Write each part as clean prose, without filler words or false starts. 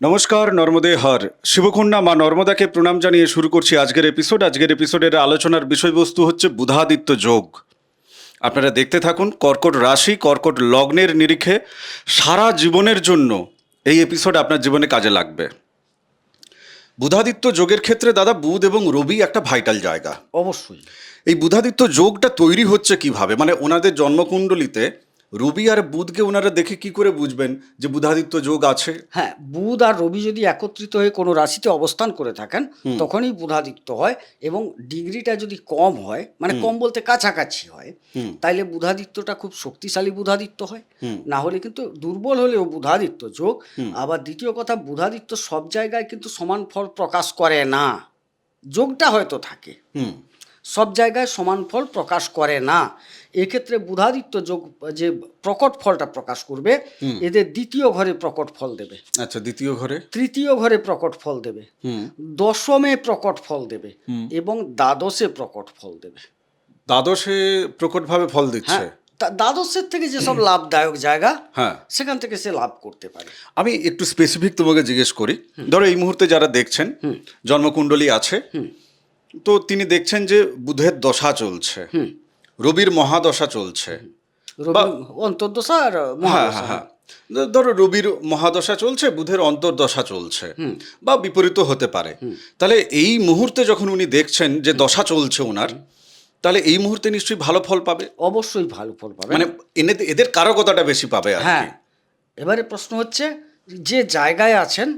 নমস্কার, নর্মদে হর শিবকন্যা মা নর্মদাকে প্রণাম জানিয়ে শুরু করছি আজকের এপিসোডের আলোচনার বিষয়বস্তু হচ্ছে বুধাদিত্য যোগ। আপনারা দেখতে থাকুন। কর্কট রাশি, কর্কট লগ্নের নিরিখে সারা জীবনের জন্য এই এপিসোড আপনার জীবনে কাজে লাগবে। বুধাদিত্য যোগের ক্ষেত্রে দাদা, বুধ এবং রবি একটা ভাইটাল জায়গা। অবশ্যই। এই বুধাদিত্য যোগটা তৈরি হচ্ছে কিভাবে, মানে ওনাদের জন্মকুণ্ডলিতে রবি আর বুধকে ওনারা দেখে কি করে বুঝবেন যে বুধাদিত্য যোগ আছে? হ্যাঁ, বুধ আর রবি যদি একত্রিত হয়ে কোনো রাশিতে অবস্থান করে থাকেন তখনই বুধাদিত্য হয়, এবং ডিগ্রিটা যদি কম হয়, মানে কম বলতে কাছাকাছি হয়, তাইলে বুধাদিত্যটা খুব শক্তিশালী বুধাদিত্য হয়। না হলে কিন্তু দুর্বল হলেও বুধাদিত্য যোগ। আবার দ্বিতীয় কথা, বুধাদিত্য সব জায়গায় কিন্তু সমান ফল প্রকাশ করে না। যোগটা হয়তো থাকে, সব জায়গায় সমান ফল প্রকাশ করে না। এক্ষেত্রে বুধাদিত্য যোগ যে প্রকট ফলটা প্রকাশ করবে, এদের দ্বিতীয় ঘরে প্রকট ফল দেবে। আচ্ছা, দ্বিতীয় ঘরে, তৃতীয় ঘরে প্রকট ফল দেবে, দশমে প্রকট ফল দেবে, এবং দ্বাদশে প্রকট ফল দেবে। দ্বাদশে প্রকটভাবে ফল দিচ্ছে। হ্যাঁ, দ্বাদশের থেকে যেসব লাভদায়ক জায়গা, হ্যাঁ, সেখান থেকে সে লাভ করতে পারে। আমি একটু স্পেসিফিক তোমাকে জিজ্ঞেস করি। ধরো এই মুহূর্তে যারা দেখছেন, জন্মকুণ্ডলী আছে, তো তিনি দেখছেন যে বুধের দশা চলছে, রবির মহাদশা চলছে, রবি অন্তর্দশা আর মহাদশা। হ্যাঁ, ধরো রবির মহাদশা চলছে, বুধের অন্তর্দশা চলছে, বা বিপরীত হতে পারে। তাহলে এই মুহূর্তে যখন উনি দেখছেন যে দশা চলছে ওনার, তাহলে এই মুহূর্তে নিশ্চয়ই ভালো ফল পাবে। অবশ্যই ভালো ফল পাবে, মানে এদের কারকতাটা বেশি পাবে আর হ্যাঁ। কি। এবারে প্রশ্ন হচ্ছে, যে জায়গায় আছেন,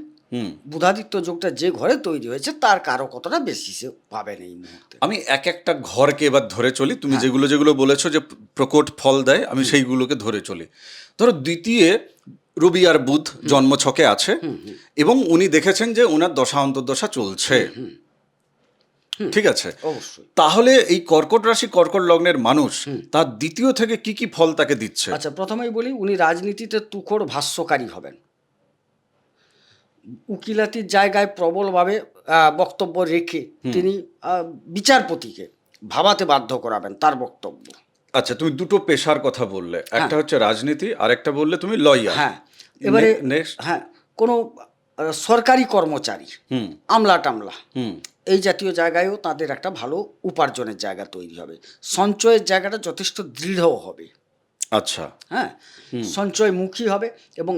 বুধাদিত্য যোগটা যে ঘরে তৈরি হয়েছে তার কারো কতটা বেশি সে পাবেন এই মুহূর্তে। আমি এক একটা ঘরকে এবার ধরে চলি। তুমি যেগুলো যেগুলো বলেছো যে প্রকট ফল দেয়, আমি সেইগুলোকে ধরে চলি। ধরো দ্বিতীয় রবি আর বুধ জন্মছকে আছে, এবং উনি দেখেছেন যে ওনার দশা অন্তর্দশা চলছে, ঠিক আছে? অবশ্যই। তাহলে এই কর্কট রাশি, কর্কট লগ্নের মানুষ তার দ্বিতীয় থেকে কি কি ফল তাকে দিচ্ছে? আচ্ছা, প্রথমেই বলি, উনি রাজনীতিতে তুখোড় ভাষ্যকারী হবেন। উকিলাতির জায়গায় প্রবলভাবে বক্তব্য রেখে তিনি বিচারপতিকে ভাবাতে বাধ্য করাবেন তার বক্তব্য। আচ্ছা, তুমি দুটো পেশার কথা বললে, একটা হচ্ছে রাজনীতি, আর একটা বললে তুমি লয়ার। হ্যাঁ, এবারে হ্যাঁ, কোনো সরকারি কর্মচারী, আমলা টামলা, এই জাতীয় জায়গায়ও তাদের একটা ভালো উপার্জনের জায়গা তৈরি হবে। সঞ্চয়ের জায়গাটা যথেষ্ট দৃঢ় হবে। আচ্ছা, হ্যাঁ, সঞ্চয়মুখী হবে, এবং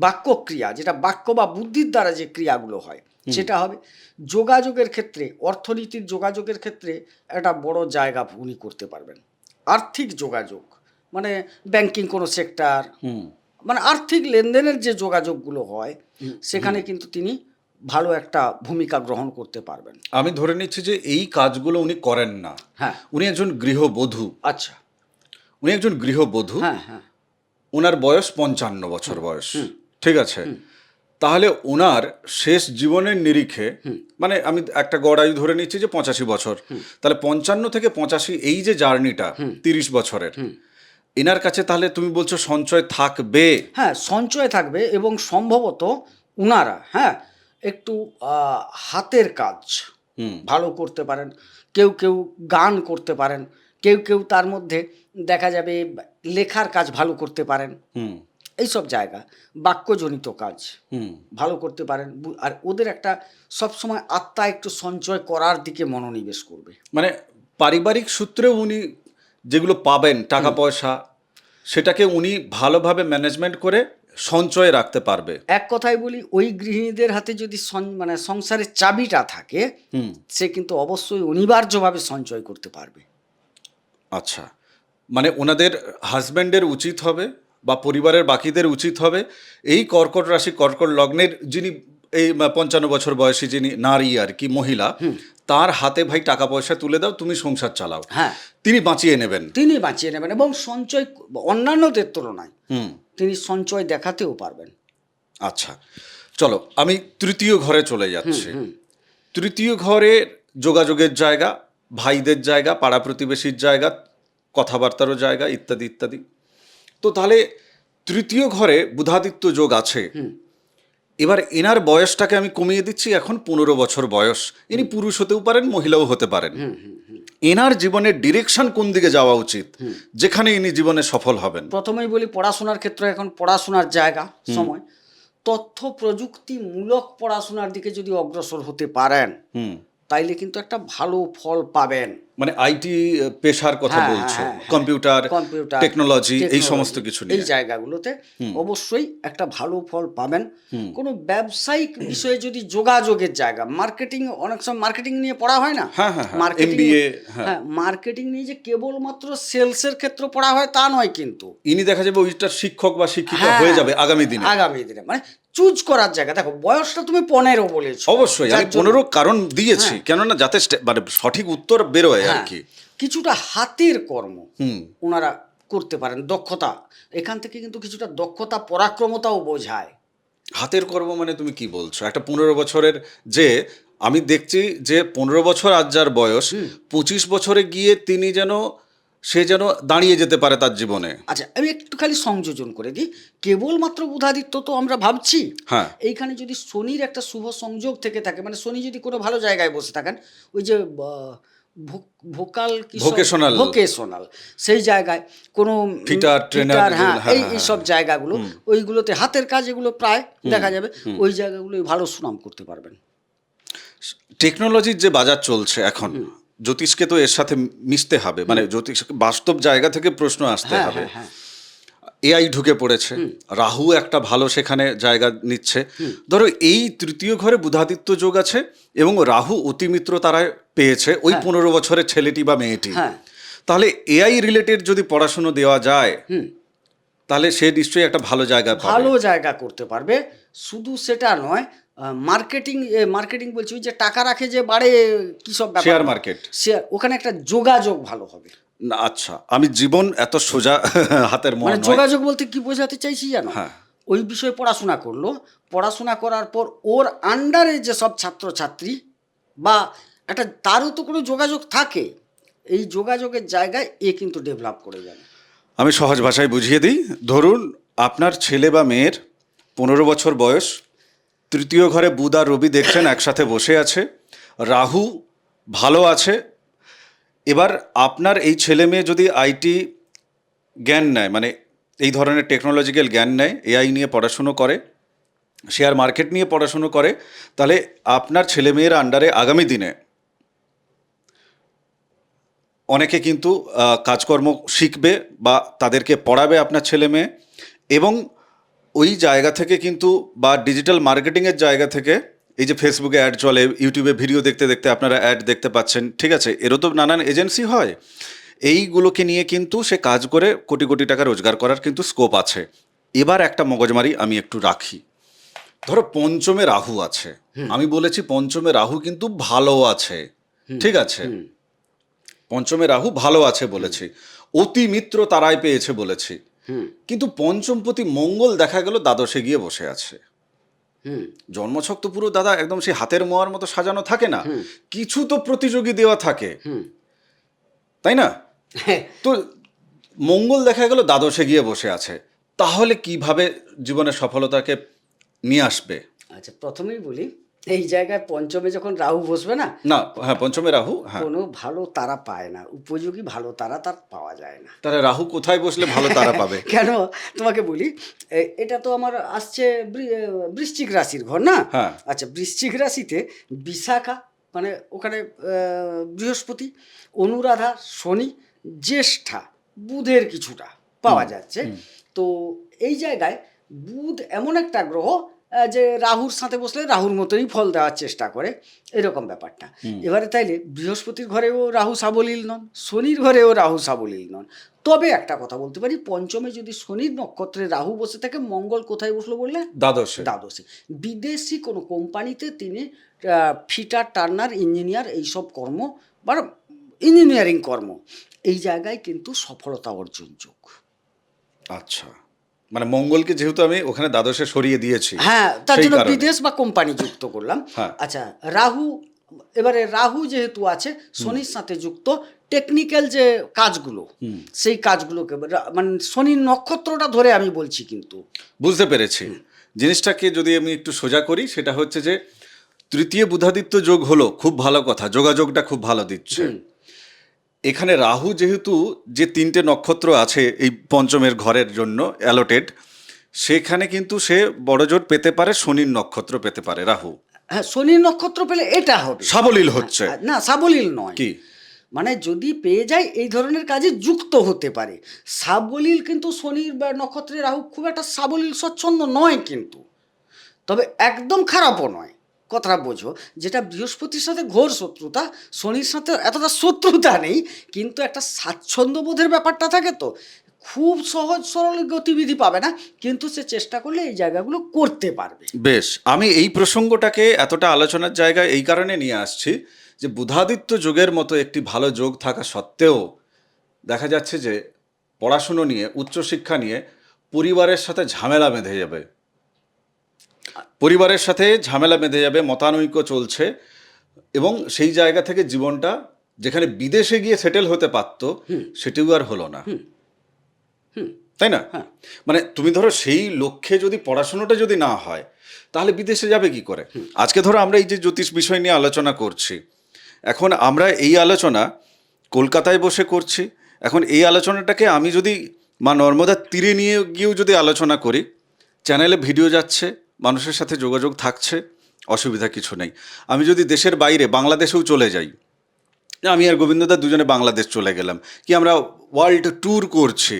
বাক্যক্রিয়া, যেটা বাক্য বা বুদ্ধির দ্বারা যে ক্রিয়াগুলো হয় সেটা হবে। যোগাযোগের ক্ষেত্রে, অর্থনীতির যোগাযোগের ক্ষেত্রে একটা বড় জায়গা উনি করতে পারবেন। আর্থিক যোগাযোগ মানে ব্যাংকিং কোনো সেক্টর, মানে আর্থিক লেনদেনের যে যোগাযোগগুলো হয়, সেখানে কিন্তু তিনি ভালো একটা ভূমিকা গ্রহণ করতে পারবেন। আমি ধরে নিচ্ছি যে এই কাজগুলো উনি করেন না। হ্যাঁ, উনি একজন গৃহবধূ। আচ্ছা, উনি একজন গৃহবধূ। হ্যাঁ হ্যাঁ, ওনার বয়স 55 বছর বয়স, ঠিক আছে? তাহলে ওনার শেষ জীবনের নিরিখে, মানে আমি একটা গড় আয়ু ধরে নিচ্ছি যে 85 বছর, তাহলে 55 থেকে 85 এই যে জার্নিটা 30 বছরের, এনার কাছে তাহলে তুমি বলছো সঞ্চয় থাকবে? হ্যাঁ, সঞ্চয় থাকবে, এবং সম্ভবত উনারা একটু হাতের কাজ ভালো করতে পারেন। কেউ কেউ গান করতে পারেন, কেউ কেউ তার মধ্যে দেখা যাবে লেখার কাজ ভালো করতে পারেন। এইসব জায়গা বাক্যজনিত কাজ ভালো করতে পারেন। আর ওদের একটা সবসময় আত্মা একটু সঞ্চয় করার দিকে মনোনিবেশ করবে। মানে পারিবারিক সূত্রেও উনি যেগুলো পাবেন টাকা পয়সা, সেটাকে উনি ভালোভাবে ম্যানেজমেন্ট করে সঞ্চয়ে রাখতে পারবে। এক কথায় বলি, ওই গৃহিণীদের হাতে যদি মানে সংসারের চাবিটা থাকে, সে কিন্তু অবশ্যই অনিবার্যভাবে সঞ্চয় করতে পারবে। আচ্ছা, মানে ওনাদের হাজব্যান্ডের উচিত হবে বা পরিবারের বাকিদের উচিত হবে এই কর্কট রাশি, কর্কট লগ্নের যিনি এই 55 বছর বয়সী যিনি নারী আর কি, মহিলা, তার হাতে ভাই টাকা পয়সা তুলে দাও, তুমি সংসার চালাও। হ্যাঁ, তিনি বাঁচিয়ে নেবেন। এবং সঞ্চয় অন্যান্যদের তুলনায় তিনি সঞ্চয় দেখাতেও পারবেন। আচ্ছা, চলো আমি তৃতীয় ঘরে চলে যাচ্ছি। তৃতীয় ঘরে যোগাযোগের জায়গা, ভাইদের জায়গা, পাড়া প্রতিবেশীর জায়গা, কথাবার্তারও জায়গা, ইত্যাদি ইত্যাদি। তো তাহলে তৃতীয় ঘরে বুধাদিত্য যোগ আছে। এবার এনার বয়সটাকে আমি কমিয়ে দিচ্ছি, এখন 15 বছর বয়স। ইনি পুরুষ হতেও পারেন, মহিলাও হতে পারেন। এনার জীবনের ডিরেকশন কোন দিকে যাওয়া উচিত, যেখানে ইনি জীবনে সফল হবেন? প্রথমেই বলি, পড়াশোনার ক্ষেত্রে এখন পড়াশোনার জায়গা সময়, তথ্য প্রযুক্তিমূলক পড়াশোনার দিকে যদি অগ্রসর হতে পারেন হুম, তাইলে কিন্তু একটা ভালো ফল পাবেন। মানে আইটি পেশার কথা হ্যাঁ, বলছো, হ্যাঁ, হ্যাঁ। কম্পিউটার, কম্পিউটার, টেকনোলজি, এই টেকনোলজি, সমস্ত কিছু এই নিয়ে। জায়গাগুলোতে হুম। অবশ্যই একটা ভালো ফল পাবেন। হুম। কোনো ব্যবসায়িক বিষয়ে যদি যোগাযোগের জায়গা, মার্কেটিং, অনেক সময় মার্কেটিং নিয়ে পড়া হয় না? হ্যাঁ, হ্যাঁ, হ্যাঁ, মার্কেটিং, MBA, হ্যাঁ। হ্যাঁ, মার্কেটিং নিয়ে যে কেবলমাত্র সেলসের ক্ষেত্রে পড়া হয় তা নয় কিন্তু। ইনি দেখা যাবে ওইটার শিক্ষক বা শিক্ষিকা হ্যাঁ, হয়ে যাবে আগামী দিনে। আগামী দিনে মানে চুজ করার জায়গা। দেখো বয়সটা তুমি 15 বলেছো, অবশ্যই আমি যার জন্য- 15 কারণ দিয়েছি, হ্যাঁ। কেননা যাতে মানে সঠিক উত্তর বেরোয় আর হ্যাঁ, কি। কিছুটা হাতের কর্ম হুম। ওনারা করতে পারেন, দক্ষতা, এখান থেকে কিন্তু কিছুটা দক্ষতা পরাক্রমতাও বোঝায়। হাতের কর্ম মানে তুমি কি বলছো? একটা 15 বছরের যে, আমি দেখছি যে 15 বছর আজ যার বয়স, 25 বছরে গিয়ে তিনি যেন সে যেন দাঁড়িয়ে যেতে পারে তার জীবনে। আচ্ছা, আমি একটু খালি সংযোজন করে দিই, কেবলমাত্র বুধাদিত্য তো আমরা ভাবছি, হ্যাঁ। এইখানে যদি শনির একটা শুভ সংযোগ থেকে থাকে, মানে শনি যদি কোনো ভালো জায়গায় বসে থাকেন, ওই যে ভোকাল ভোকেশনাল সেই জায়গায় কোনো ফিটার, ট্রেনার, হ্যাঁ, হ্যাঁ, এই হ্যাঁ, এইসব জায়গাগুলো, ওইগুলোতে হাতের কাজ এগুলো প্রায় দেখা যাবে, ওই জায়গাগুলোই ভালো সুনাম করতে পারবেন। টেকনোলজির যে বাজার চলছে এখন, জ্যোতিষকে তো এর সাথে মিশতে হবে, মানে জ্যোতিষকে বাস্তব জায়গা থেকে প্রশ্ন আসতে হ্যাঁ, হবে। হ্যাঁ, হ্যাঁ। এআই ঢুকে পড়েছে, রাহু একটা ভালো সেখানে জায়গা নিচ্ছে। ধরো এই তৃতীয় ঘরে বুধাদিত্য যোগ আছে এবং রাহু অতিমিত্র তারায় পেয়েছে ওই 15 বছরের ছেলেটি বা মেয়েটি। হ্যাঁ। তাহলে এআই রিলেটেড যদি পড়াশুনো দেওয়া যায়, তাহলে সে নিশ্চয়ই একটা ভালো জায়গা পাবে। ভালো জায়গা করতে পারবে। শুধু সেটা নয়, মার্কেটিং বলছি, ওই যে টাকা রাখে যে বাড়ে কি সব ব্যাপার, শেয়ার মার্কেট, শেয়ার, ওখানে একটা যোগাযোগ ভালো হবে। না আচ্ছা, আমি জীবন এত সোজা হাতের মোয়া মানে নয়। যোগাযোগ বলতে কি বোঝাতে চাইছি জানো? হ্যাঁ। ওই বিষয়ে পড়াশোনা করলো, পড়াশোনা করার পর ওর আন্ডারে যেসব ছাত্রছাত্রী বা একটা, তারও তো কোনো যোগাযোগ থাকে, এই যোগাযোগের জায়গায় এ কিন্তু ডেভেলপ করে যাবে। আমি সহজ ভাষায় বুঝিয়ে দিই। ধরুন আপনার ছেলে বা মেয়ের 15 বছর বয়স, তৃতীয় ঘরে বুধ আর রবি দেখছেন একসাথে বসে আছে, রাহু ভালো আছে। এবার আপনার এই ছেলে মেয়ে যদি আইটি জ্ঞান নেয়, মানে এই ধরনের টেকনোলজিক্যাল জ্ঞান নেয়, এআই নিয়ে পড়াশুনো করে, শেয়ার মার্কেট নিয়ে পড়াশুনো করে, তাহলে আপনার ছেলে মেয়ের আন্ডারে আগামী দিনে অনেকে কিন্তু কাজকর্ম শিখবে বা তাদেরকে পড়াবে আপনার ছেলে মেয়ে। এবং ওই জায়গা থেকে কিন্তু, বা ডিজিটাল মার্কেটিংয়ের জায়গা থেকে, এই যে ফেসবুকে অ্যাড চলে, ইউটিউবে ভিডিও দেখতে দেখতে আপনারা অ্যাড দেখতে পাচ্ছেন, ঠিক আছে, এরও তো নানান এজেন্সি হয়, এইগুলোকে নিয়ে কিন্তু সে কাজ করে কোটি কোটি টাকা রোজগার করার কিন্তু স্কোপ আছে। এবার একটা মগজমারি আমি একটু রাখি। ধরো পঞ্চমে রাহু আছে, আমি বলেছি পঞ্চমে রাহু কিন্তু ভালো আছে, ঠিক আছে, পঞ্চমে রাহু ভালো আছে বলেছি, অতি মিত্র তারাই পেয়েছে বলেছি, কিন্তু পঞ্চমপতি মঙ্গল দেখা গেল দ্বাদশে গিয়ে বসে আছে। জন্মছক তো পুরো দাদা একদম সেই হাতের মোয়ার মতো সাজানো থাকে না, কিছু তো প্রতিযোগী দেওয়া থাকে, তাই না? তো মঙ্গল দেখা গেল দ্বাদশে গিয়ে বসে আছে, তাহলে কিভাবে জীবনের সফলতাকে নিয়ে আসবে? আচ্ছা, প্রথমেই বলি, এই জায়গায় পঞ্চমে যখন রাহু বসবে না, না, হ্যাঁ, পঞ্চমে রাহু, হ্যাঁ, কোনো ভালো তারা পায় না, উপযোগী ভালো তারা তার পাওয়া যায় না। তাহলে রাহু কোথায় বসলে ভালো তারা পাবে? কেন তোমাকে বলি, এটা তো আমার আসছে বৃশ্চিক রাশির ঘর না? হ্যাঁ। আচ্ছা, বৃশ্চিক রাশিতে বিশাখা, মানে ওখানে বৃহস্পতি, অনুরাধা, শনি, জ্যেষ্ঠা, বুধের কিছুটা পাওয়া যাচ্ছে। তো এই জায়গায় বুধ এমন একটা গ্রহ যে রাহুর সাথে বসলে রাহুর মতোই ফল দেওয়ার চেষ্টা করে, এরকম ব্যাপারটা। এবারে তাইলে বৃহস্পতির ঘরেও রাহু সাবলীল নন, শনির ঘরেও রাহু সাবলীল নন। তবে একটা কথা বলতে পারি, পঞ্চমে যদি শনির নক্ষত্রে রাহু বসে থাকে, মঙ্গল কোথায় বসলো বললে? দ্বাদশে। দ্বাদশে। বিদেশি কোনো কোম্পানিতে তিনি ফিটার, টার্নার, ইঞ্জিনিয়ার, এইসব কর্ম বা ইঞ্জিনিয়ারিং কর্ম, এই জায়গায় কিন্তু সফলতা অর্জনযোগ। আচ্ছা, মানে মঙ্গলকে যেহেতু আমি ওখানে দ্বাদশে সরিয়ে দিয়েছি, হ্যাঁ, তার সেই জন্য কারণে। বিদেশ বা কোম্পানি যুক্ত করলাম। হ্যাঁ। আচ্ছা, রাহু, এবারে রাহু যেহেতু আছে শনির সাথে যুক্ত, টেকনিক্যাল যে কাজগুলো, সেই কাজগুলোকে মানে শনির নক্ষত্রটা ধরে আমি বলছি কিন্তু। বুঝতে পেরেছি। জিনিসটাকে যদি আমি একটু সোজা করি, সেটা হচ্ছে যে তৃতীয় বুধাদিত্য যোগ হলো, খুব ভালো কথা, যোগাযোগটা খুব ভালো দিচ্ছে। এখানে রাহু যেহেতু যে 3টে নক্ষত্র আছে এই পঞ্চমের ঘরের জন্য অ্যালোটেড, সেখানে কিন্তু সে বড় জোর পেতে পারে, শনির নক্ষত্র পেতে পারে রাহু। হ্যাঁ, শনির নক্ষত্র পেলে এটা হবে সাবলীল হচ্ছে। না, সাবলীল নয়। কি মানে যদি পেয়ে যায় এই ধরনের কাজে যুক্ত হতে পারে। সাবলীল কিন্তু শনির বা নক্ষত্রের রাহু খুব একটা সাবলীল স্বচ্ছন্দ নয় কিন্তু, তবে একদম খারাপও নয়। কথাটা বোঝো, যেটা বৃহস্পতির সাথে ঘোর শত্রুতা, শনির সাথে এতটা শত্রুতা নেই, কিন্তু একটা স্বাচ্ছন্দ্যবোধের ব্যাপারটা থাকে। তো খুব সহজ সরল গতিবিধি পাবে না, কিন্তু সে চেষ্টা করলে এই জায়গাগুলো করতে পারবে। বেশ, আমি এই প্রসঙ্গটাকে এতটা আলোচনার জায়গায় এই কারণে নিয়ে আসছি যে বুধাদিত্য যোগের মতো একটি ভালো যোগ থাকা সত্ত্বেও দেখা যাচ্ছে যে পড়াশুনো নিয়ে, উচ্চশিক্ষা নিয়ে পরিবারের সাথে ঝামেলা বেঁধে যাবে, পরিবারের সাথে ঝামেলা বেঁধে যাবে, মতানৈক্য চলছে, এবং সেই জায়গা থেকে জীবনটা যেখানে বিদেশে গিয়ে সেটেল হতে পারত সেটিও আর হলো না, তাই না? মানে তুমি ধরো সেই লক্ষ্যে যদি পড়াশোনাটা যদি না হয় তাহলে বিদেশে যাবে কি করে? আজকে ধরো আমরা এই যে জ্যোতিষ বিষয় নিয়ে আলোচনা করছি, এখন আমরা এই আলোচনা কলকাতায় বসে করছি। এখন এই আলোচনাটাকে আমি যদি মা নর্মদার তীরে নিয়ে গিয়েও যদি আলোচনা করি, চ্যানেলে ভিডিও যাচ্ছে, মানুষের সাথে যোগাযোগ থাকছে, অসুবিধা কিছু নেই। আমি যদি দেশের বাইরে বাংলাদেশেও চলে যাই, আমি আর গোবিন্দদা দুজনে বাংলাদেশ চলে গেলাম, কি আমরা ওয়ার্ল্ড ট্যুর করছি,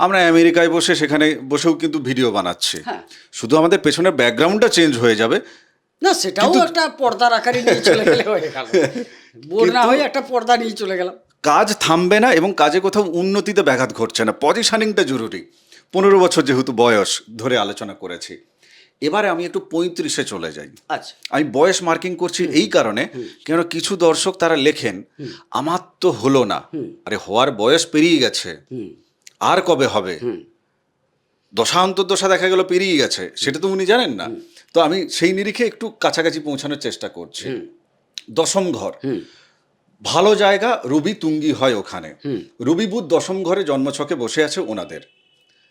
আমরা আমেরিকায় বসে সেখানে বসেও কিন্তু ভিডিও বানাচ্ছি। শুধু আমাদের পেছনের ব্যাকগ্রাউন্ডটা চেঞ্জ হয়ে যাবে। না, সেটাও একটা পর্দার আকারে নিয়ে চলে গেলে হয়ে গেল, বোর না হয়ে একটা পর্দা নিয়ে চলে গেলাম। কাজ থামবে না এবং কাজে কোথাও উন্নতিতে ব্যাঘাত ঘটছে না। পজিশনিংটা জরুরি। 15 বছর যেহেতু বয়স ধরে আলোচনা করেছি, এবারে আমি একটু 35-এ চলে যাই। আচ্ছা, আমি বয়স মার্কিং করছি এই কারণে, কেন কিছু দর্শক তারা লেখেন আমার তো হলো না, আরে হওয়ার বয়স পেরিয়ে গেছে, আর কবে হবে? দশান্তর্দশা দেখা গেল পেরিয়ে গেছে, সেটা তো উনি জানেন না। তো আমি সেই নিরিখে একটু কাছাকাছি পৌঁছানোর চেষ্টা করছি। দশম ঘর ভালো জায়গা, রবি তুঙ্গি হয় ওখানে। রবি বুধ দশম ঘরে জন্মছকে বসে আছে ওনাদের।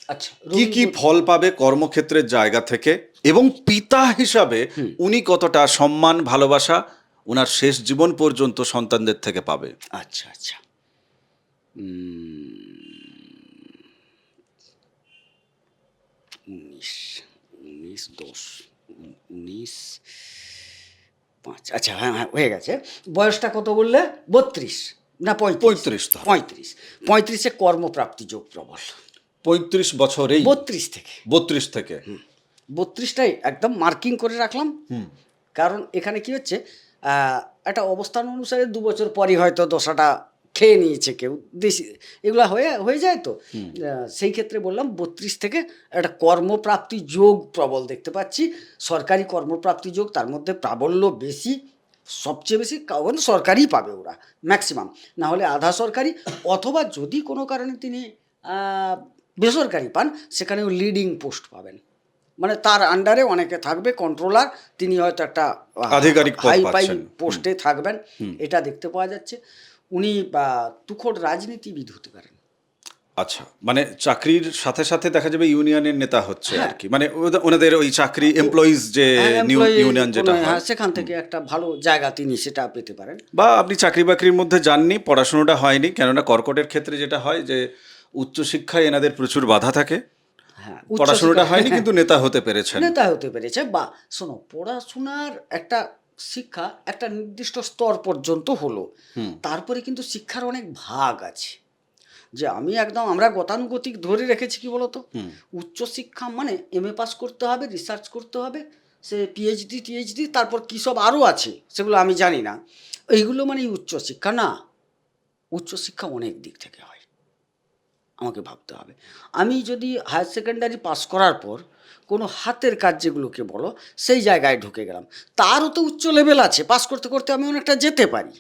আচ্ছা, কি কি ফল পাবে কর্মক্ষেত্রের জায়গা থেকে, এবং পিতা হিসাবে উনি কতটা সম্মান, ভালোবাসা ওনার শেষ জীবন পর্যন্ত সন্তানদের থেকে পাবে। আচ্ছা আচ্ছা, 19 10 19 5, আচ্ছা হ্যাঁ হ্যাঁ হয়ে গেছে। বয়সটা কত বললে? 32 না 35? 35 35 কর্মপ্রাপ্তি যোগ প্রবল। 35 বছরেই 32 থেকে 32 থেকে 32টাই একদম মার্কিং করে রাখলাম। কারণ এখানে কি হচ্ছে, একটা অবস্থান অনুসারে 2 বছর পরই হয়তো দশাটা খেয়ে নিয়েছে কেউ, দেশি এগুলো হয়ে যায়। তো সেই ক্ষেত্রে বললাম 32 থেকে একটা কর্মপ্রাপ্তি যোগ প্রবল দেখতে পাচ্ছি। সরকারি কর্মপ্রাপ্তি যোগ, তার মধ্যে প্রাবল্য বেশি, সবচেয়ে বেশি কারণ সরকারিই পাবে ওরা ম্যাক্সিমাম, না হলে আধা সরকারি, অথবা যদি কোনো কারণে তিনি বেসরকারি পান সেখানেও লিডিং পোস্ট পাবেন, মানে তার আন্ডারে অনেকে থাকবে, কন্ট্রোলার, তিনি হয়তো একটা আধিকারিক পদ হাই পাই পাচ্ছেন। পোস্টে থাকবেন, এটা দেখতে পাওয়া যাচ্ছে। উনি তুখোড় রাজনীতিবিদ হতে পারেন। আচ্ছা, মানে চাকরির সাথে সাথে দেখা যাবে ইউনিয়নের নেতা হচ্ছে আর কি, মানে ওনাদের ওই চাকরি এমপ্লয়িজ যে ইউনিয়ন যেটা হয়, সেখান থেকে একটা ভালো জায়গা তিনি সেটা পেতে পারেন। বা আপনি চাকরি বাকরির মধ্যে যাননি, পড়াশোনাটা হয়নি, কেননা কর্কটের ক্ষেত্রে যেটা হয় যে উচ্চশিক্ষায় এনাদের প্রচুর বাধা থাকে, হ্যাঁ, পড়াশোনাটা হয়নি কিন্তু নেতা হতে পেরেছেন। নেতা হতে পেরেছে। বা শোনো, পড়াশোনার একটা শিক্ষা একটা নির্দিষ্ট স্তর পর্যন্ত হলো, তারপরে কিন্তু শিক্ষার অনেক ভাগ আছে। যে আমি একদম আমরা গতানুগতিক ধরে রেখেছি কি বলতো, উচ্চশিক্ষা মানে MA পাস করতে হবে, রিসার্চ করতে হবে, সে PhD তারপর কী সব আরও আছে সেগুলো আমি জানি না, এইগুলো মানে উচ্চশিক্ষা না। উচ্চশিক্ষা অনেক দিক থেকে হয়, আমাকে ভাবতে হবে। আমি যদি হায়ার সেকেন্ডারি পাস করার পর কোনো হাতের কাজ যেগুলোকে বলো সেই জায়গায় ঢুকে গেলাম, তারও তো উচ্চ লেভেল আছে, পাস করতে করতে আমি অনেকটা যেতে পারি।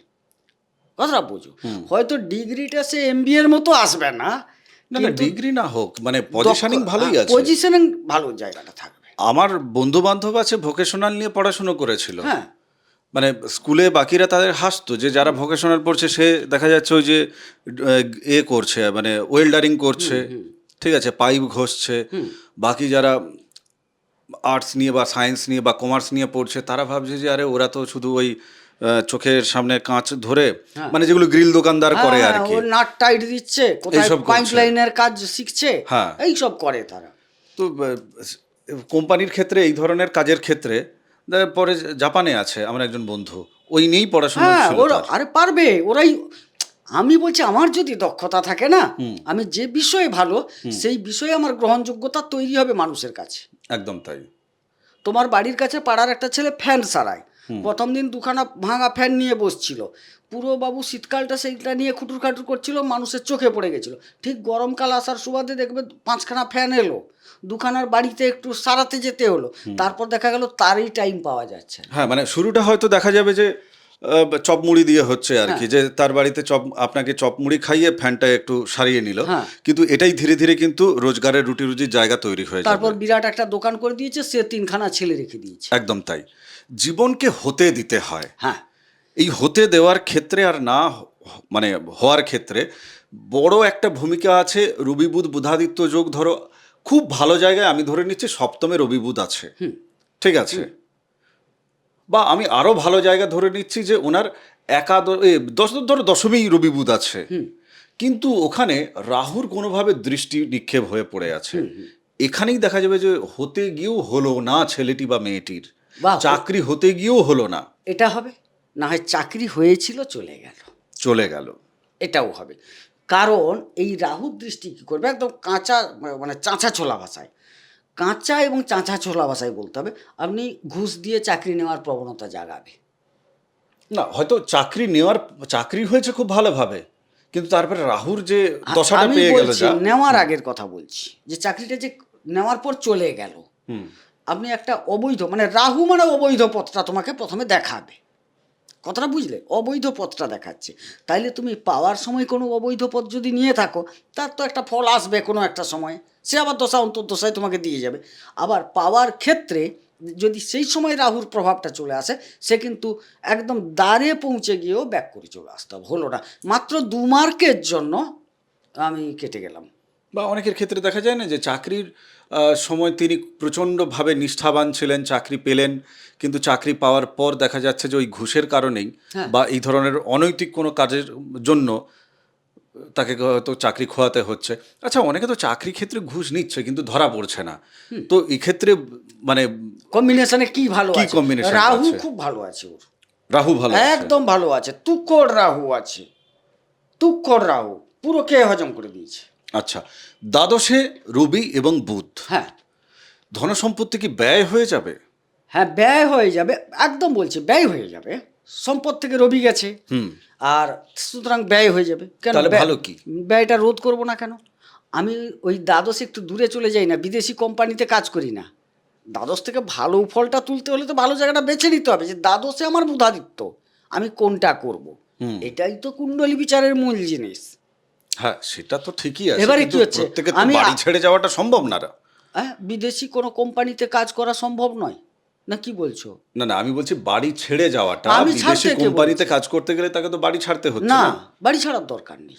কথাটা বোঝো, হয়তো ডিগ্রিটা সে MBA এর মতো আসবে না, না ডিগ্রি না হোক, মানে পজিশনিং ভালোই আছে, পজিশনিং ভালো জায়গাটা থাকবে। আমার বন্ধু বান্ধব আছে ভোকেশনাল নিয়ে পড়াশুনো করেছিল, হ্যাঁ, মানে স্কুলে বাকিরা তাদের হাসতো যে যারা ভোকেশনাল পড়ছে সে দেখা যাচ্ছে ওই যে করছে, মানে ওয়েল্ডারিং করছে, ঠিক আছে, পাইপ ঘষছে, বাকি যারা আর্টস নিয়ে বা সায়েন্স নিয়ে বা কমার্স নিয়ে পড়ছে তারা ভাবছে যে আরে ওরা তো শুধু ওই চোখের সামনে কাঁচ ধরে, মানে যেগুলো গ্রিল দোকানদার করে আর কি, নাট টাইট দিচ্ছে, কোথায় পাইপ লাইনের কাজ শিখছে, হ্যাঁ, এই সব করে তারা। তো কোম্পানির ক্ষেত্রে এই ধরনের কাজের ক্ষেত্রে পরে জাপানে আছে আমার একজন বন্ধু, ওই নিয়েই পড়াশোনা হ্যাঁ ছিল ওরা তার। আরে পারবে ওরাই। আমি বলছি আমার যদি দক্ষতা থাকে না, আমি যে বিষয়ে ভালো সেই বিষয়ে আমার গ্রহণযোগ্যতা তৈরি হবে মানুষের কাছে। একদম তাই। তোমার বাড়ির কাছে পাড়ার একটা ছেলে ফ্যান সারায়, প্রথম দিন দুখানা ভাঙা ফ্যান নিয়ে বসছিল, পুরো বাবু শীতকালটা সেইটা নিয়ে খুটুর খাটুর করছিল, মানুষের চোখে পড়ে গেছিল। ঠিক গরমকাল আসার সুবাদে দেখবে 5খানা ফ্যান এলো, দুখানার বাড়িতে একটু সারাতে যেতে হলো, তারপর দেখা গেল তারই টাইম পাওয়া যাচ্ছে না। হ্যাঁ, মানে শুরুটা হয়তো দেখা যাবে যে চপ মুড়ি দিয়ে হচ্ছে আর কি, যে তার বাড়িতে আপনাকে চপ মুড়ি খাইয়ে ফ্যানটা একটু সারিয়ে নিল, হ্যাঁ। কিন্তু এটাই ধীরে ধীরে কিন্তু রোজগারের রুটি রুজির জায়গা তৈরি হয়ে যাবে। তারপর বিরাট একটা দোকান করে দিয়েছে, সে 3খানা ছেলে রেখে দিয়েছে। একদম তাই। জীবনকে হতে দিতে হয়। হ্যাঁ এই হতে দেওয়ার ক্ষেত্রে আর না মানে হওয়ার ক্ষেত্রে বড় একটা ভূমিকা আছে রবি বুধ বুধাদিত্য যোগ। ধরো খুব ভালো জায়গায় আমি ধরে নিচ্ছি সপ্তমে রবি বুধ আছে, ঠিক আছে, বা আমি আরো ভালো জায়গা ধরে নিচ্ছি যে ওনার ধরো দশমী রবি বুধ আছে, কিন্তু ওখানে রাহুর কোনোভাবে দৃষ্টি নিক্ষেপ হয়ে পড়ে আছে। এখানেই দেখা যাবে যে হতে গিয়েও হলো না ছেলেটি বা মেয়েটির, বাহ। চাকরি হতে গিয়েও হলো না, এটা হবে না, হয় চাকরি হয়েছিল চলে গেল, এটাও হবে। কারণ এই রাহুর দৃষ্টি কী করবে, একদম কাঁচা মানে চাঁচা ছোলা ভাষায়, কাঁচা এবং চাঁচা ছোলা ভাষায় বলতে হবে, আপনি ঘুষ দিয়ে চাকরি নেওয়ার প্রবণতা জাগাবে। না হয়তো চাকরি হয়েছে খুব ভালোভাবে, কিন্তু তারপরে রাহুর যে দশাটা আমি পেয়ে গেল, বলছি নেওয়ার আগের কথা বলছি, যে চাকরিটা যে নেওয়ার পর চলে গেল, আপনি একটা অবৈধ মানে রাহু মানে অবৈধ পথটা তোমাকে প্রথমে দেখাবে, কথাটা বুঝলে, অবৈধ পথটা দেখাচ্ছে। তাইলে তুমি পাওয়ার সময় কোনো অবৈধ পথ যদি নিয়ে থাকো, তার তো একটা ফল আসবে কোনো একটা সময়, সে আবার দশা অন্তর্দশায় তোমাকে দিয়ে যাবে। আবার পাওয়ার ক্ষেত্রে যদি সেই সময় রাহুর প্রভাবটা চলে আসে, সে কিন্তু একদম দ্বারে পৌঁছে গিয়েও ব্যাক করে চলে আসতে হবে, হলো না, মাত্র 2 মার্কের জন্য আমি কেটে গেলাম। বা অনেকের ক্ষেত্রে দেখা যায় না যে চাকরির সময় তিনি প্রচণ্ডভাবে নিষ্ঠাবান ছিলেন, চাকরি পেলেন, কিন্তু চাকরি পাওয়ার পর দেখা যাচ্ছে যে ওই ঘুষের কারণেই বা এই ধরনের অনৈতিক কোনো কাজের জন্য তাকে হয়তো চাকরি খোয়াতে হচ্ছে। আচ্ছা, অনেকে তো চাকরি ক্ষেত্রে ঘুষ নিচ্ছে কিন্তু ধরা পড়ছে না, তো এই ক্ষেত্রে মানে কম্বিনেশনে কি ভালো কি আছে, combination রাহু আছে? খুব ভালো আছে ওর, রাহু ভালো আছে? একদম ভালো আছে, তুক্কড় রাহু আছে, তুক্কড় রাহু পুরো কে হজম করে দিয়েছে। আচ্ছা, দ্বাদশে রবি এবং বুধ, হ্যাঁ ধনসম্পত্তি কি ব্যয় হয়ে যাবে? হ্যাঁ ব্যয় হয়ে যাবে, একদম বলছি ব্যয় হয়ে যাবে, সম্পদ থেকে রবি গেছে, আর সুতরাং ব্যয় হয়ে যাবে। কেন তাহলে ভালো কি? ব্যয়টা রোধ করব না কেন? আমি ওই দ্বাদশে একটু দূরে চলে যাই না, বিদেশি কোম্পানিতে কাজ করি না, দ্বাদশ থেকে ভালো ফলটা তুলতে হলে তো ভালো জায়গাটা বেছে নিতে হবে, যে দ্বাদশে আমার বুধাদিত্য, আমি কোনটা করব, এটাই তো কুণ্ডলী বিচারের মূল জিনিস। হ্যাঁ, সেটা তো ঠিকই আছে, এবারে কি কিন্তু হচ্ছে, প্রত্যেকের তো আমি বাড়ি ছেড়ে যাওয়াটা সম্ভব না। হ্যাঁ বিদেশি কোনো কোম্পানিতে কাজ করা সম্ভব নয় না, কি বলছো? না না, আমি বলছি বাড়ি ছেড়ে যাওয়াটা, আমি বিদেশি ছাড়তে কে কোম্পানিতে বলছি? কাজ করতে গেলে তাকে তো বাড়ি ছাড়তে হচ্ছে না না। বাড়ি ছাড়ার দরকার নেই,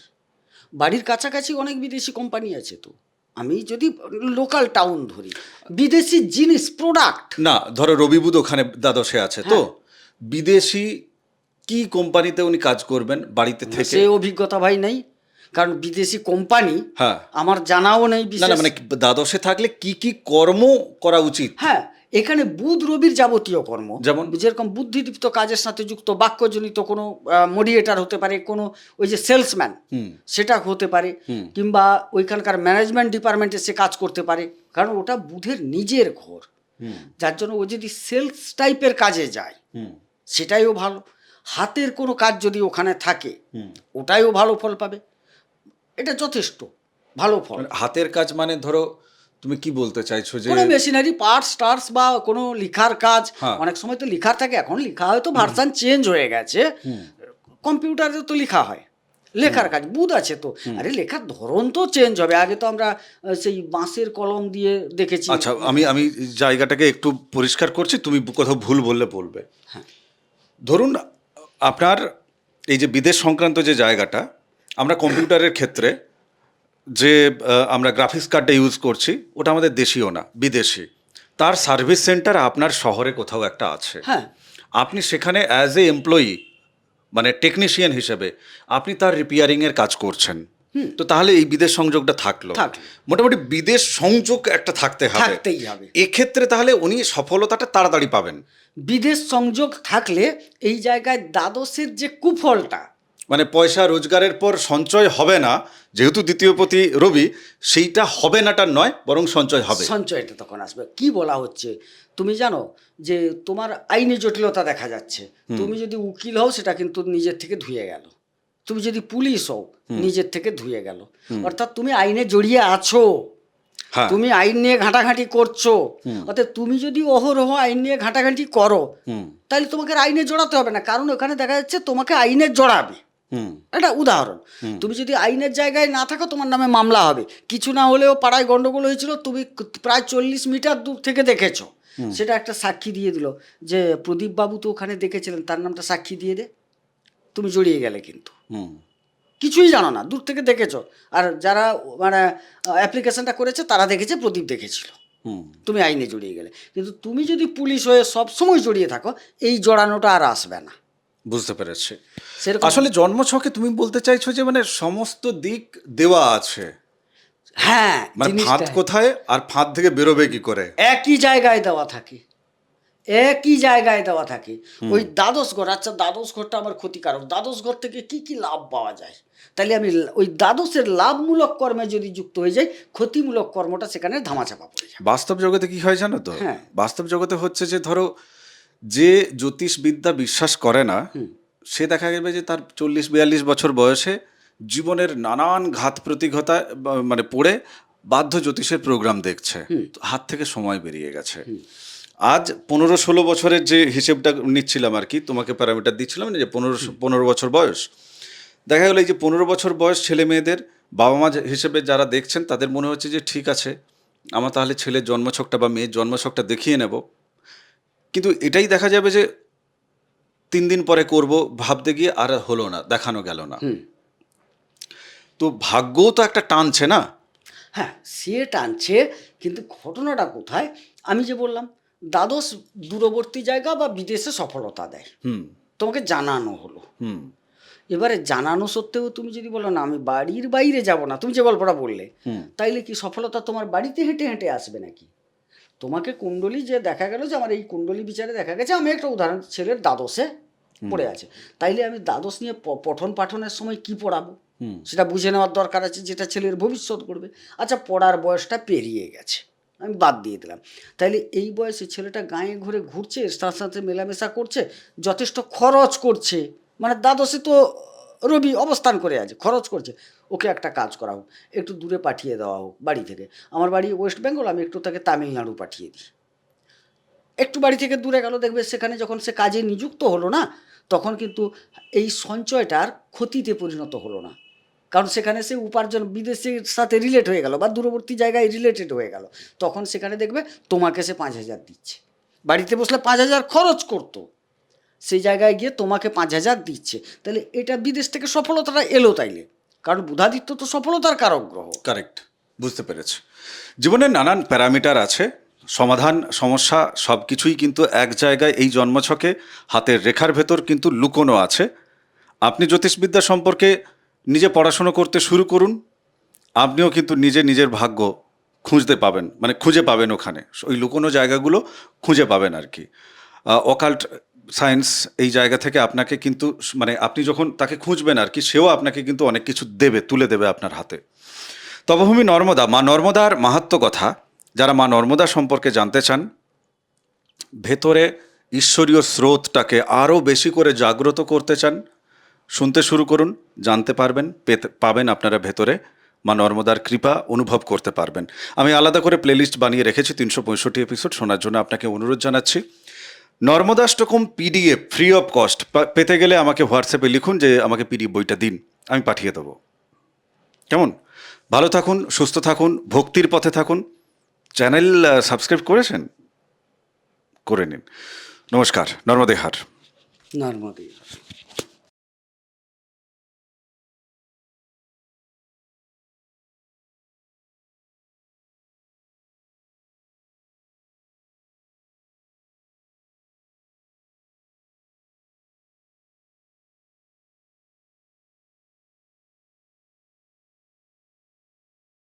বাড়ির কাছাকাছি অনেক বিদেশি কোম্পানি আছে তো। আমি যদি লোকাল টাউন ধরি, বিদেশি জিনিস প্রোডাক্ট, না ধরো রবি বুধ ওখানে দ্বাদশে আছে, তো বিদেশি কি কোম্পানিতে উনি কাজ করবেন বাড়িতে থেকে? সে অভিজ্ঞতা ভাই নেই, কারণ বিদেশি কোম্পানি হ্যাঁ, আমার জানাও নেই না বিশেষ। না, মানে দ্বাদশে থাকলে কি কি কর্ম করা উচিত? হ্যাঁ এখানে বুধ রবির যাবতীয় কর্ম, যেমন? যেরকম বুদ্ধিদীপ্ত কাজের সাথে যুক্ত বাক্যজনিত কোনো মডিয়েটার হতে পারে, কোনো ওই যে সেলসম্যান সেটা হতে পারে, কিংবা ওইখানকার ম্যানেজমেন্ট ডিপার্টমেন্টে সে কাজ করতে পারে, কারণ ওটা বুধের নিজের ঘর, যার জন্য ও যদি সেলস টাইপের কাজে যায় সেটাইও ভালো। হাতের কোনো কাজ যদি ওখানে থাকে ওটাইও ভালো ফল পাবে, এটা যথেষ্ট ভালো ফল। হাতের কাজ মানে ধরো তুমি কি বলতে চাইছো যে কোনো মেশিনারি পার্টস টার্স বা কোনো লিখার কাজ, হ্যাঁ। অনেক সময় তো লিখার থাকে, এখন লিখা হয়তো ভার্সান চেঞ্জ হয়ে গেছে, কম্পিউটারে তো লিখা হয়, লেখার কাজ বুধ আছে তো, আরে লেখার ধরন তো চেঞ্জ হবে, আগে তো আমরা সেই বাঁশের কলম দিয়ে দেখেছি। আচ্ছা, আমি জায়গাটাকে একটু পরিষ্কার করছি, তুমি কোথাও ভুল বললে বলবে। ধরুন আপনার এই যে বিদেশ সংক্রান্ত যে জায়গাটা, আমরা কম্পিউটারের ক্ষেত্রে যে আমরা গ্রাফিক্স কার্ডটা ইউজ করছি ওটা আমাদের দেশীয় না, বিদেশি। তার সার্ভিস সেন্টার আপনার শহরে কোথাও একটা আছে, হ্যাঁ আপনি সেখানে অ্যাজ এ এমপ্লয়ি মানে টেকনিশিয়ান হিসেবে আপনি তার রিপেয়ারিংয়ের কাজ করছেন, তো তাহলে এই বিদেশ সংযোগটা থাকলো, থাকলো। মোটামুটি বিদেশ সংযোগ একটা থাকতে হবে। থাকতেই হবে। এক্ষেত্রে তাহলে উনি সফলতাটা তাড়াতাড়ি পাবেন। বিদেশ সংযোগ থাকলে এই জায়গায় দ্বাদশের যে কুফলটা, মানে পয়সা রোজগারের পর সঞ্চয় হবে না, যেহেতু দ্বিতীয়পতি রবি, সেইটা হবে নাটা নয়, বরং সঞ্চয় হবে। সঞ্চয়টা তখন আসবে। কি বলা হচ্ছে তুমি জানো, যে তোমার আইনি জটিলতা দেখা যাচ্ছে, তুমি যদি উকিল হও সেটা কিন্তু নিজের থেকে ধুয়ে গেল, তুমি যদি পুলিশ হও নিজের থেকে ধুয়ে গেল, অর্থাৎ তুমি আইনে জড়িয়ে আছো, হ্যাঁ, তুমি আইন নিয়ে ঘাঁটাঘাঁটি করছো। অর্থাৎ তুমি যদি অহরহ আইন নিয়ে ঘাঁটাঘাঁটি করো, তাহলে তোমাকে আর আইনে জড়াতে হবে না, কারণ ওখানে দেখা যাচ্ছে তোমাকে আইনে জড়াবে। এটা উদাহরণ। তুমি যদি আইনের জায়গায় না থাকো, তোমার নামে মামলা হবে। কিছু না হলেও পাড়ায় গন্ডগোল হয়েছিল, তুমি প্রায় 40 মিটার দূর থেকে দেখেছো, সেটা একটা সাক্ষী দিয়ে দিল যে প্রদীপ বাবু তো ওখানে দেখেছিলেন, তার নামটা সাক্ষী দিয়ে দে, তুমি জড়িয়ে গেলে। কিন্তু কিছুই জানো না, দূর থেকে দেখেছো, আর যারা মানে অ্যাপ্লিকেশনটা করেছে তারা দেখেছে প্রদীপ দেখেছিল, তুমি আইনে জড়িয়ে গেলে। কিন্তু তুমি যদি পুলিশ হয়ে সবসময় জড়িয়ে থাকো, এই জড়ানোটা আর আসবে না। বুঝতে পেরেছি। সেরকম আসলে জন্মছকে তুমি বলতে চাইছো যে মানে সমস্ত দিক দেওয়া আছে, হ্যাঁ, মানে ফাঁদ জিনিসটা কোথায় আর ফাঁদ থেকে বেরোবে কি করে, একই জায়গায় দেওয়া থাকে, একই জায়গায় দেওয়া থাকে। ওই দ্বাদশ ঘর, আচ্ছা দ্বাদশ ঘরটা আমার ক্ষতিকারক, দ্বাদশ ঘর থেকে কি কি লাভ পাওয়া যায়, তাহলে আমি ওই দ্বাদশের লাভমূলক কর্মে যদি যুক্ত হয়ে যাই, ক্ষতিমূলক কর্মটা সেখানে ধামাচাপা পড়ে যায়। বাস্তব জগতে কি হয় জানো তো? হ্যাঁ। বাস্তব জগতে হচ্ছে যে ধরো, যে জ্যোতিষবিদ্যা বিশ্বাস করে না, সে দেখা যাবে যে তার 40-42 বছর বয়সে জীবনের নানান ঘাত প্রতিঘাতা মানে পড়ে বাধ্য জ্যোতিষের প্রোগ্রাম দেখছে, হাত থেকে সময় বেরিয়ে গেছে। আজ 15-16 বছরের যে হিসেবটা নিচ্ছিলাম আর কি, তোমাকে প্যারামিটার দিচ্ছিলাম না, যে 15 বছর বয়স, দেখা গেলো এই যে 15 বছর বয়স ছেলে মেয়েদের বাবা মা হিসেবে যারা দেখছেন, তাদের মনে হচ্ছে যে ঠিক আছে, আমার তাহলে ছেলের জন্মছকটা বা মেয়ের জন্মছকটা দেখিয়ে নেব। কিন্তু এটাই দেখা যাবে যে 3 দিন পরে করব ভাবতে গিয়ে আর হলো না, দেখানো গেল না। তো ভাগ্যও তো একটা টানছে না। হ্যাঁ, সে টানছে, কিন্তু ঘটনাটা কোথায়? আমি যে বললাম, দ্বাদশ দূরবর্তী জায়গা বা বিদেশে সফলতা দেয়, তোমাকে জানানো হলো। এবারে জানানো সত্ত্বেও তুমি যদি বলো না আমি বাড়ির বাইরে যাব না, তুমি যে গল্পটা বললে, তাইলে কি সফলতা তোমার বাড়িতে হেঁটে হেঁটে আসবে নাকি? তোমাকে কুণ্ডলী যে দেখা গেল যে আমার এই কুণ্ডলী বিচারে দেখা গেছে, আমি একটা উদাহরণ, ছেলের দ্বাদশে পড়ে আছে, তাইলে আমি দ্বাদশ নিয়ে পঠন পাঠনের সময় কি পড়াবো সেটা বুঝে নেওয়ার দরকার আছে, যেটা ছেলের ভবিষ্যৎ করবে। আচ্ছা, পড়ার বয়সটা পেরিয়ে গেছে, আমি বাদ দিয়ে দিলাম। তাইলে এই বয়সে ছেলেটা গাঁয়ে ঘুরে ঘুরছে, তার সাথে মেলামেশা করছে, যথেষ্ট খরচ করছে, মানে দ্বাদশে তো রবি অবস্থান করে আছে, খরচ করছে। ওকে একটা কাজ করা হোক, একটু দূরে পাঠিয়ে দেওয়া হোক বাড়ি থেকে। আমার বাড়ি ওয়েস্ট বেঙ্গল, আমি একটু তাকে তামিলনাড়ু পাঠিয়ে দিই। একটু বাড়ি থেকে দূরে গেল, দেখবে সেখানে যখন সে কাজে নিযুক্ত হলো না, তখন কিন্তু এই সঞ্চয়টার ক্ষতিতে পরিণত হলো না, কারণ সেখানে সে উপার্জন বিদেশের সাথে রিলেট হয়ে গেল বা দূরবর্তী জায়গায় রিলেটেড হয়ে গেল। তখন সেখানে দেখবে তোমাকে সে 5,000 দিচ্ছে, বাড়িতে বসলে 5,000 খরচ করতো, সেই জায়গায় গিয়ে তোমাকে 5,000 দিচ্ছে। তাহলে এটা বিদেশ থেকে সফলতাটা এলো তাইলে, কারণ বুধাদিত্য তো সফলতার কারক গ্রহ। কারেক্ট, বুঝতে পেরেছি। জীবনের নানান প্যারামিটার আছে, সমাধান সমস্যা সব কিছুই কিন্তু এক জায়গায় এই জন্মছকে হাতের রেখার ভেতর কিন্তু লুকোনো আছে। আপনি জ্যোতিষবিদ্যা সম্পর্কে নিজে পড়াশুনো করতে শুরু করুন, আপনিও কিন্তু নিজের ভাগ্য খুঁজতে পাবেন, মানে খুঁজে পাবেন ওখানে, ওই লুকোনো জায়গাগুলো খুঁজে পাবেন আর কি। অকাল্ট সায়েন্স এই জায়গা থেকে আপনাকে কিন্তু মানে আপনি যখন তাকে খুঁজবেন আর কি, সেও আপনাকে কিন্তু অনেক কিছু দেবে, তুলে দেবে আপনার হাতে। তপভূমি নর্মদা, মা নর্মদার মাহাত্ম্য কথা যারা মা নর্মদা সম্পর্কে জানতে চান, ভেতরে ঈশ্বরীয় স্রোতটাকে আরও বেশি করে জাগ্রত করতে চান, শুনতে শুরু করুন, জানতে পারবেন, পাবেন আপনারা ভেতরে মা নর্মদার কৃপা অনুভব করতে পারবেন। আমি আলাদা করে প্লেলিস্ট বানিয়ে রেখেছি 365 এপিসোড, শোনার জন্য আপনাকে অনুরোধ জানাচ্ছি। নর্মদাষ্টকম পিডিএফ ফ্রি অফ কস্ট পেতে গেলে আমাকে হোয়াটসঅ্যাপে লিখুন যে আমাকে পিডিএফ বইটা দিন, আমি পাঠিয়ে দেবো। কেমন? ভালো থাকুন, সুস্থ থাকুন, ভক্তির পথে থাকুন। চ্যানেল সাবস্ক্রাইব করেছেন? করে নিন। নমস্কার। নর্মদে হার। নর্মদে।